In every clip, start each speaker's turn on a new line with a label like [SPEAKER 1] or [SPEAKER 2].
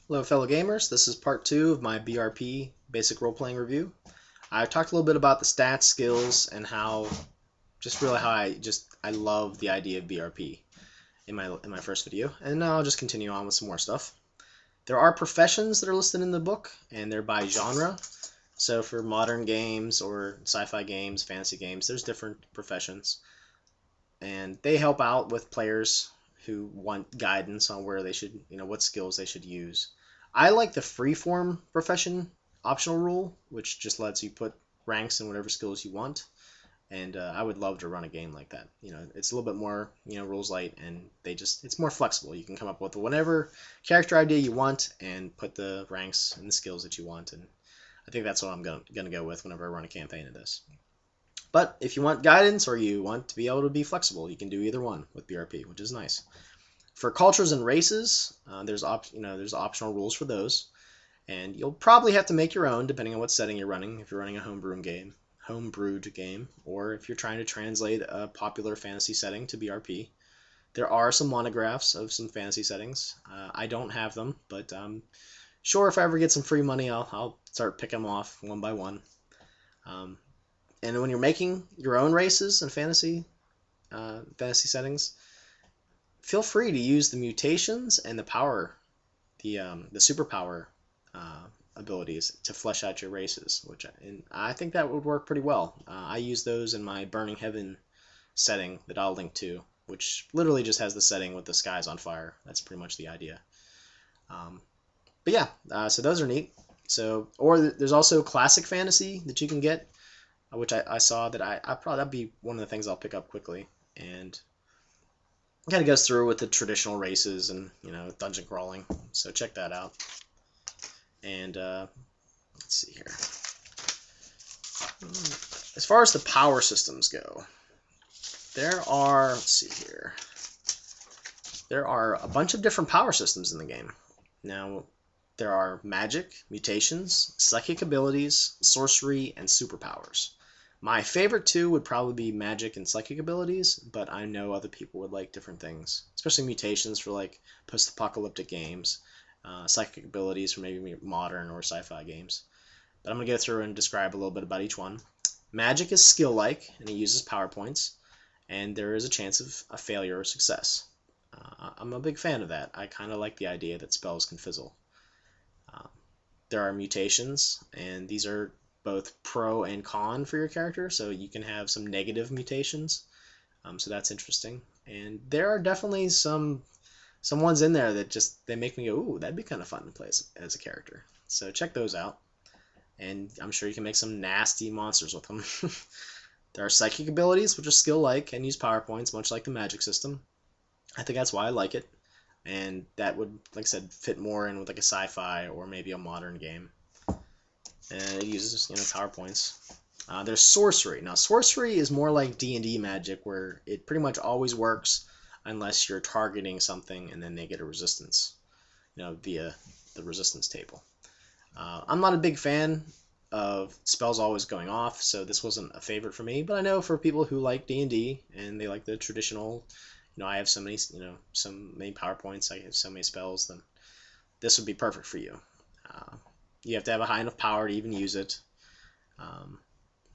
[SPEAKER 1] Hello fellow gamers, this is part 2 of my BRP basic role-playing review. I talked a little bit about the stats, skills, and how I love the idea of BRP in my first video, and now I'll just continue on with some more stuff. There are professions that are listed in the book, and they're by genre. So for modern games or sci-fi games, fantasy games, there's different professions, and they help out with players who want guidance on where they should, what skills they should use. I like the freeform profession optional rule, which just lets you put ranks in whatever skills you want. And I would love to run a game like that. It's a little bit more, rules light, and it's more flexible. You can come up with whatever character idea you want and put the ranks and the skills that you want. And I think that's what I'm gonna go with whenever I run a campaign of this. But if you want guidance or you want to be able to be flexible, you can do either one with BRP, which is nice. For cultures and races, there's optional rules for those, and you'll probably have to make your own depending on what setting you're running. If you're running a homebrewed game, or if you're trying to translate a popular fantasy setting to BRP. There are some monographs of some fantasy settings. I don't have them, but sure, if I ever get some free money, I'll start picking them off one by one. And when you're making your own races and fantasy settings, feel free to use the mutations and the power, the superpower abilities to flesh out your races, and I think that would work pretty well. I use those in my Burning Heaven setting that I'll link to, which literally just has the setting with the skies on fire. That's pretty much the idea. But yeah, so those are neat. Or there's also classic fantasy that you can get, which I saw that I probably that'd be one of the things I'll pick up quickly, and it kind of goes through with the traditional races and dungeon crawling. So check that out. And let's see here. As far as the power systems go, there are a bunch of different power systems in the game. Now, there are magic, mutations, psychic abilities, sorcery, and superpowers. My favorite two would probably be magic and psychic abilities, but I know other people would like different things, especially mutations for like post-apocalyptic games, psychic abilities for maybe modern or sci-fi games. But I'm going to go through and describe a little bit about each one. Magic is skill-like, and it uses power points, and there is a chance of a failure or success. I'm a big fan of that. I kind of like the idea that spells can fizzle. There are mutations, and these are both pro and con for your character, so you can have some negative mutations, so that's interesting. And there are definitely some ones in there that they make me go, ooh, that'd be kind of fun to play as a character. So check those out, and I'm sure you can make some nasty monsters with them. There are psychic abilities, which are skill-like and use power points, much like the magic system. I think that's why I like it, and that would, like I said, fit more in with like a sci-fi or maybe a modern game. And it uses power points. There's sorcery. Now sorcery is more like D&D magic, where it pretty much always works unless you're targeting something and then they get a resistance, via the resistance table. I'm not a big fan of spells always going off, so this wasn't a favorite for me, but I know for people who like D&D and they like the traditional, I have so many power points, I have so many spells, then this would be perfect for you. You have to have a high enough power to even use it.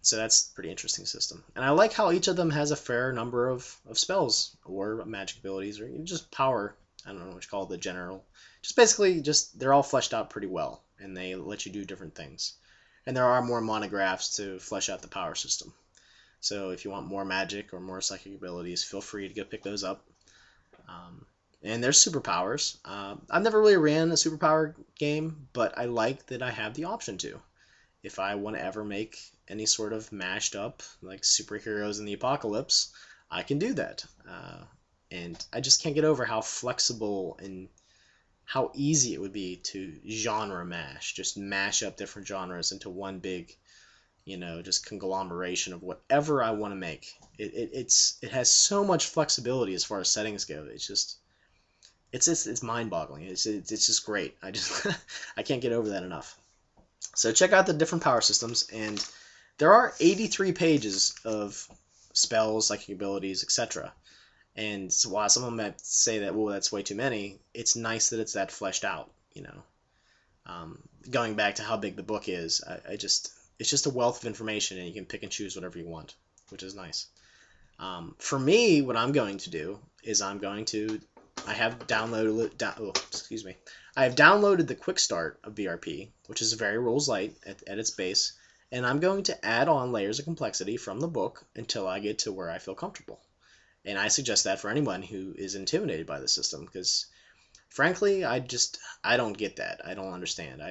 [SPEAKER 1] So that's a pretty interesting system. And I like how each of them has a fair number of spells or magic abilities or just power. I don't know what you call it, the general. Just basically, they're all fleshed out pretty well, and they let you do different things. And there are more monographs to flesh out the power system. So if you want more magic or more psychic abilities, feel free to go pick those up. And there's superpowers. I've never really ran a superpower game, but I like that I have the option to. If I want to ever make any sort of mashed up, like superheroes in the apocalypse, I can do that. And I just can't get over how flexible and how easy it would be to genre mash. Just mash up different genres into one big, just conglomeration of whatever I want to make. It has so much flexibility as far as settings go. It's mind-boggling. It's just great. I can't get over that enough. So check out the different power systems, and there are 83 pages of spells, psychic abilities, etc. And so while some of them might say that, well, that's way too many, it's nice that it's that fleshed out, Going back to how big the book is, it's just a wealth of information, and you can pick and choose whatever you want, which is nice. For me, what I'm going to do is I have downloaded, I have downloaded the Quickstart of BRP, which is very rules light at its base, and I'm going to add on layers of complexity from the book until I get to where I feel comfortable. And I suggest that for anyone who is intimidated by the system, because frankly, I don't get that. I don't understand.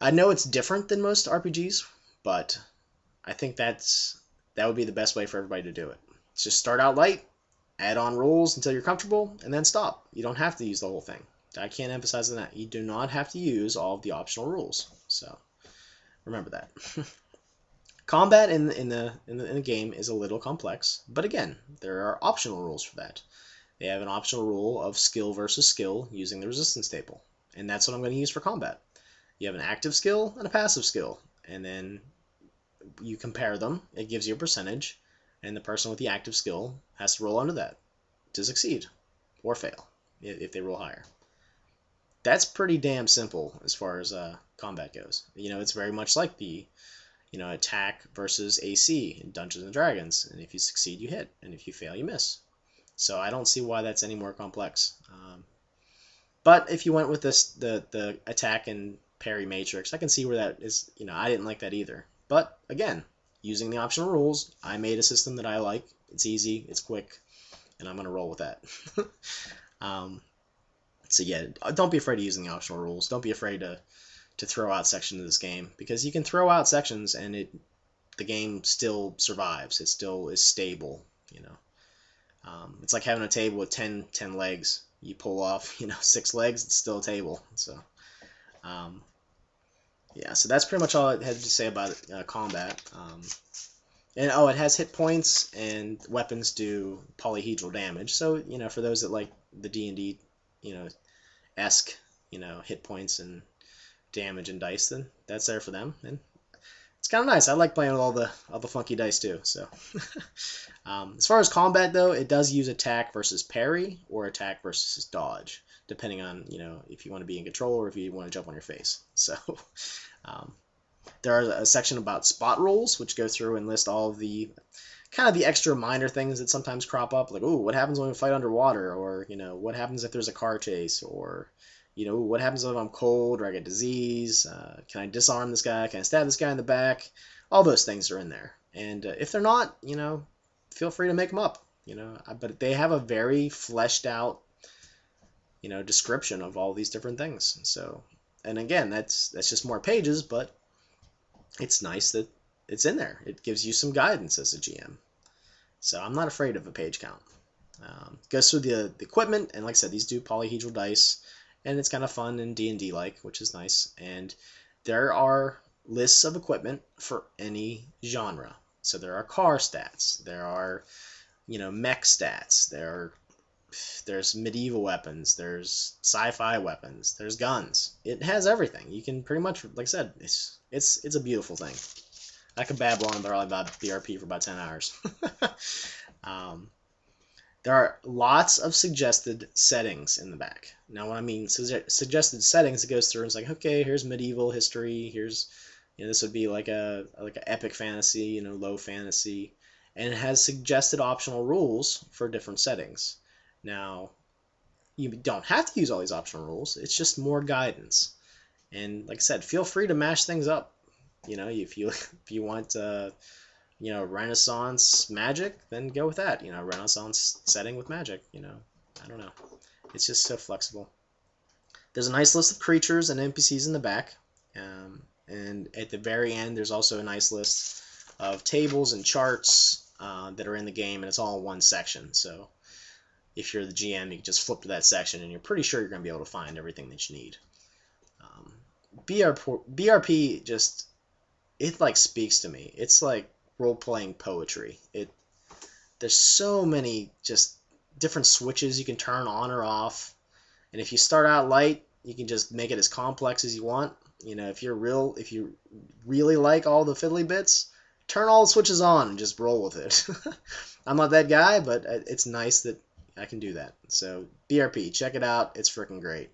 [SPEAKER 1] I know it's different than most RPGs, but I think that would be the best way for everybody to do it. Just start out light, add on rules until you're comfortable, and then stop. You don't have to use the whole thing. I can't emphasize that. You do not have to use all of the optional rules. So remember that. Combat in the game is a little complex, but again, there are optional rules for that. They have an optional rule of skill versus skill using the resistance table, and that's what I'm going to use for combat. You have an active skill and a passive skill, and then you compare them. It gives you a percentage, and the person with the active skill has to roll under that to succeed or fail if they roll higher. That's pretty damn simple as far as combat goes. It's very much like the attack versus AC in Dungeons and Dragons, and if you succeed, you hit, and if you fail, you miss. So I don't see why that's any more complex. But if you went with the attack and parry matrix, I can see where that is. I didn't like that either. But again, using the optional rules, I made a system that I like. It's easy, it's quick, and I'm going to roll with that. So yeah, don't be afraid of using the optional rules. Don't be afraid to throw out sections of this game, because you can throw out sections and the game still survives. It still is stable. It's like having a table with 10 legs. You pull off 6 legs, it's still a table. So yeah, so that's pretty much all I had to say about combat. And it has hit points, and weapons do polyhedral damage. So for those that like the D&D esque hit points and damage and dice, then that's there for them. And it's kind of nice. I like playing with all the funky dice too. So as far as combat though, it does use attack versus parry or attack versus dodge, depending on if you want to be in control or if you want to jump on your face. So there are a section about spot rolls, which go through and list all of the kind of the extra minor things that sometimes crop up, like, ooh, what happens when we fight underwater, or what happens if there's a car chase, or what happens if I'm cold or I get disease? Can I disarm this guy? Can I stab this guy in the back? All those things are in there. And if they're not, feel free to make them up. But they have a very fleshed out, description of all these different things. So, and again, that's just more pages, but it's nice that it's in there. It gives you some guidance as a GM. So I'm not afraid of a page count. Goes through the equipment, and like I said, these do polyhedral dice. And it's kind of fun and D&D-like, which is nice. And there are lists of equipment for any genre. So there are car stats. There are, mech stats. There's medieval weapons. There's sci-fi weapons. There's guns. It has everything. You can pretty much, like I said, it's a beautiful thing. I could babble on about BRP for about 10 hours. There are lots of suggested settings in the back. Now, when I mean suggested settings, it goes through and it's like, okay, here's medieval history. Here's, this would be like a epic fantasy, low fantasy, and it has suggested optional rules for different settings. Now, you don't have to use all these optional rules. It's just more guidance. And like I said, feel free to mash things up. If you want Renaissance magic, then go with that. Renaissance setting with magic. I don't know. It's just so flexible. There's a nice list of creatures and NPCs in the back. And at the very end, there's also a nice list of tables and charts that are in the game, and it's all in one section. So if you're the GM, you can just flip to that section, and you're pretty sure you're going to be able to find everything that you need. BRP just, it like speaks to me. It's like role-playing poetry. There's so many just different switches you can turn on or off, and if you start out light, you can just make it as complex as you want. If you really like all the fiddly bits, turn all the switches on and just roll with it. I'm not that guy, but it's nice that I can do that. So BRP, check it out. It's freaking great.